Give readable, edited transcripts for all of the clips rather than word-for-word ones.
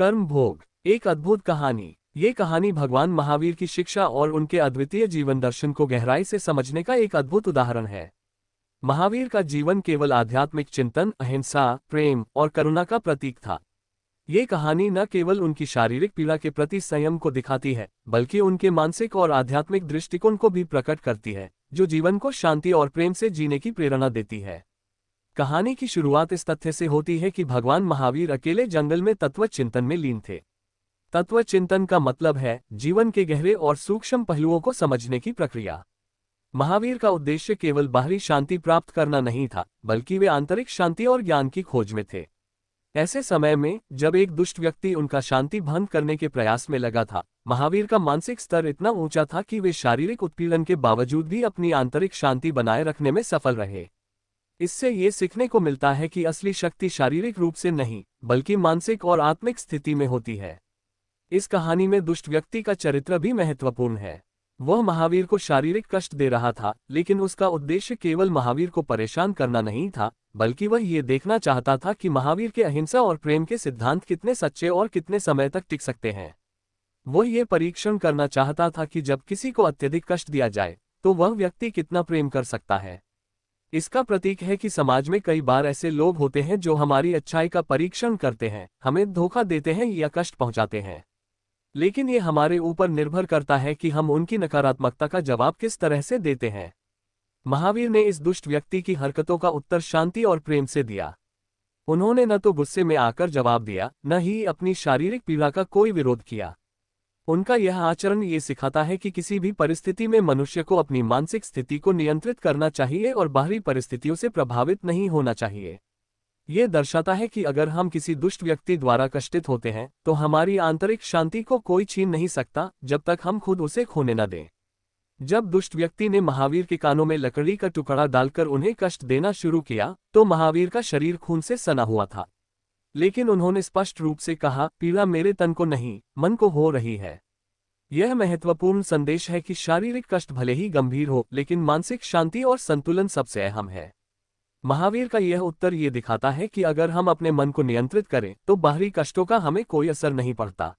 कर्म भोग, एक अद्भुत कहानी। ये कहानी भगवान महावीर की शिक्षा और उनके अद्वितीय जीवन दर्शन को गहराई से समझने का एक अद्भुत उदाहरण है। महावीर का जीवन केवल आध्यात्मिक चिंतन, अहिंसा, प्रेम और करुणा का प्रतीक था। ये कहानी न केवल उनकी शारीरिक पीड़ा के प्रति संयम को दिखाती है, बल्कि उनके मानसिक और आध्यात्मिक दृष्टिकोण को भी प्रकट करती है, जो जीवन को शांति और प्रेम से जीने की प्रेरणा देती है। कहानी की शुरुआत इस तथ्य से होती है कि भगवान महावीर अकेले जंगल में तत्व चिंतन में लीन थे। तत्व चिंतन का मतलब है जीवन के गहरे और सूक्ष्म पहलुओं को समझने की प्रक्रिया। महावीर का उद्देश्य केवल बाहरी शांति प्राप्त करना नहीं था, बल्कि वे आंतरिक शांति और ज्ञान की खोज में थे। ऐसे समय में जब एक दुष्ट व्यक्ति उनका शांति भंग करने के प्रयास में लगा था, महावीर का मानसिक स्तर इतना ऊंचा था कि वे शारीरिक उत्पीड़न के बावजूद भी अपनी आंतरिक शांति बनाए रखने में सफल रहे। इससे ये सीखने को मिलता है कि असली शक्ति शारीरिक रूप से नहीं, बल्कि मानसिक और आत्मिक स्थिति में होती है। इस कहानी में दुष्ट व्यक्ति का चरित्र भी महत्वपूर्ण है। वह महावीर को शारीरिक कष्ट दे रहा था, लेकिन उसका उद्देश्य केवल महावीर को परेशान करना नहीं था, बल्कि वह ये देखना चाहता था कि महावीर के अहिंसा और प्रेम के सिद्धांत कितने सच्चे और कितने समय तक टिक सकते हैं। वह ये परीक्षण करना चाहता था कि जब किसी को अत्यधिक कष्ट दिया जाए, तो वह व्यक्ति कितना प्रेम कर सकता है। इसका प्रतीक है कि समाज में कई बार ऐसे लोग होते हैं जो हमारी अच्छाई का परीक्षण करते हैं, हमें धोखा देते हैं या कष्ट पहुंचाते हैं। लेकिन ये हमारे ऊपर निर्भर करता है कि हम उनकी नकारात्मकता का जवाब किस तरह से देते हैं। महावीर ने इस दुष्ट व्यक्ति की हरकतों का उत्तर शांति और प्रेम से दिया। उन्होंने न तो गुस्से में आकर जवाब दिया, न ही अपनी शारीरिक पीड़ा का कोई विरोध किया। उनका यह आचरण ये सिखाता है कि किसी भी परिस्थिति में मनुष्य को अपनी मानसिक स्थिति को नियंत्रित करना चाहिए और बाहरी परिस्थितियों से प्रभावित नहीं होना चाहिए। ये दर्शाता है कि अगर हम किसी दुष्ट व्यक्ति द्वारा कष्टित होते हैं, तो हमारी आंतरिक शांति को कोई छीन नहीं सकता जब तक हम खुद उसे खोने न दें। जब दुष्ट व्यक्ति ने महावीर के कानों में लकड़ी का टुकड़ा डालकर उन्हें कष्ट देना शुरू किया, तो महावीर का शरीर खून से सना हुआ था। लेकिन उन्होंने स्पष्ट रूप से कहा, पीड़ा मेरे तन को नहीं, मन को हो रही है। यह महत्वपूर्ण संदेश है कि शारीरिक कष्ट भले ही गंभीर हो, लेकिन मानसिक शांति और संतुलन सबसे अहम है। महावीर का यह उत्तर ये दिखाता है कि अगर हम अपने मन को नियंत्रित करें, तो बाहरी कष्टों का हमें कोई असर नहीं पड़ता।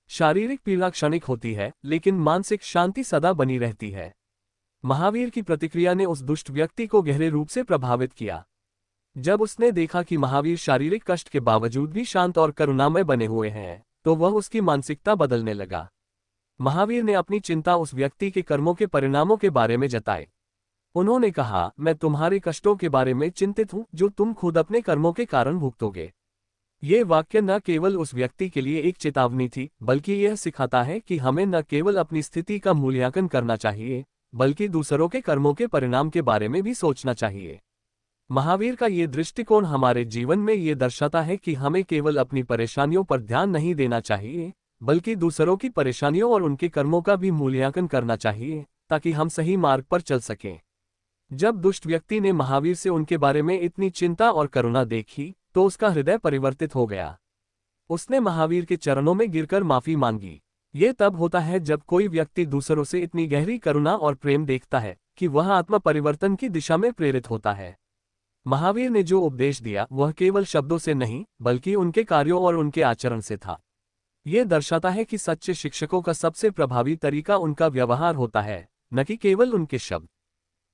शारीरिक पीड़ा क्षणिक होती है, लेकिन मानसिक शांति सदा बनी रहती है। महावीर की प्रतिक्रिया ने उस दुष्ट व्यक्ति को गहरे रूप से प्रभावित किया। जब उसने देखा कि महावीर शारीरिक कष्ट के बावजूद भी शांत और करुणामय बने हुए हैं, तो वह उसकी मानसिकता बदलने लगा। महावीर ने अपनी चिंता उस व्यक्ति के कर्मों के परिणामों के बारे में जताई। उन्होंने कहा, मैं तुम्हारे कष्टों के बारे में चिंतित हूं, जो तुम खुद अपने कर्मों के कारण भुगतोगे। ये वाक्य न केवल उस व्यक्ति के लिए एक चेतावनी थी, बल्कि यह सिखाता है कि हमें न केवल अपनी स्थिति का मूल्यांकन करना चाहिए, बल्कि दूसरों के कर्मों के परिणाम के बारे में भी सोचना चाहिए। महावीर का ये दृष्टिकोण हमारे जीवन में ये दर्शाता है कि हमें केवल अपनी परेशानियों पर ध्यान नहीं देना चाहिए, बल्कि दूसरों की परेशानियों और उनके कर्मों का भी मूल्यांकन करना चाहिए, ताकि हम सही मार्ग पर चल सकें। जब दुष्ट व्यक्ति ने महावीर से उनके बारे में इतनी चिंता और करुणा देखी, तो उसका हृदय परिवर्तित हो गया। उसने महावीर के चरणों में गिरकर माफी मांगी। ये तब होता है जब कोई व्यक्ति दूसरों से इतनी गहरी करुणा और प्रेम देखता है कि वह आत्म परिवर्तन की दिशा में प्रेरित होता है। महावीर ने जो उपदेश दिया, वह केवल शब्दों से नहीं, बल्कि उनके कार्यों और उनके आचरण से था। यह दर्शाता है कि सच्चे शिक्षकों का सबसे प्रभावी तरीका उनका व्यवहार होता है, न कि केवल उनके शब्द।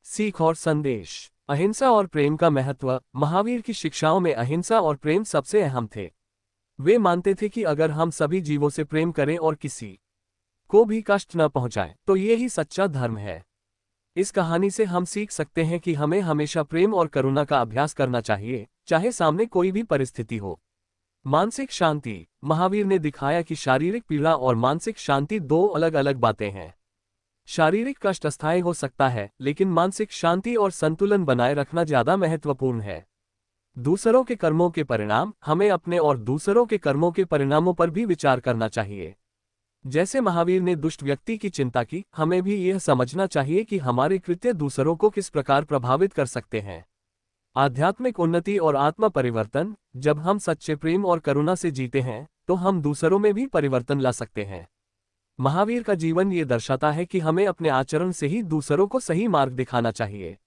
सीख और संदेश। अहिंसा और प्रेम का महत्व। महावीर की शिक्षाओं में अहिंसा और प्रेम सबसे अहम थे। वे मानते थे कि अगर हम सभी जीवों से प्रेम करें और किसी को भी कष्ट न पहुंचाएं, तो ये ही सच्चा धर्म है। इस कहानी से हम सीख सकते हैं कि हमें हमेशा प्रेम और करुणा का अभ्यास करना चाहिए, चाहे सामने कोई भी परिस्थिति हो। मानसिक शांति। महावीर ने दिखाया कि शारीरिक पीड़ा और मानसिक शांति दो अलग अलग बातें हैं। शारीरिक कष्ट अस्थायी हो सकता है, लेकिन मानसिक शांति और संतुलन बनाए रखना ज्यादा महत्वपूर्ण है। दूसरों के कर्मों के परिणाम। हमें अपने और दूसरों के कर्मों के परिणामों पर भी विचार करना चाहिए। जैसे महावीर ने दुष्ट व्यक्ति की चिंता की, हमें भी यह समझना चाहिए कि हमारे कृत्य दूसरों को किस प्रकार प्रभावित कर सकते हैं। आध्यात्मिक उन्नति और आत्म परिवर्तन। जब हम सच्चे प्रेम और करुणा से जीते हैं, तो हम दूसरों में भी परिवर्तन ला सकते हैं। महावीर का जीवन ये दर्शाता है कि हमें अपने आचरण से ही दूसरों को सही मार्ग दिखाना चाहिए।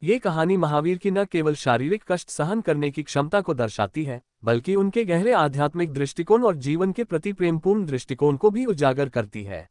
ये कहानी महावीर की न केवल शारीरिक कष्ट सहन करने की क्षमता को दर्शाती है, बल्कि उनके गहरे आध्यात्मिक दृष्टिकोण और जीवन के प्रति प्रेमपूर्ण दृष्टिकोण को भी उजागर करती है।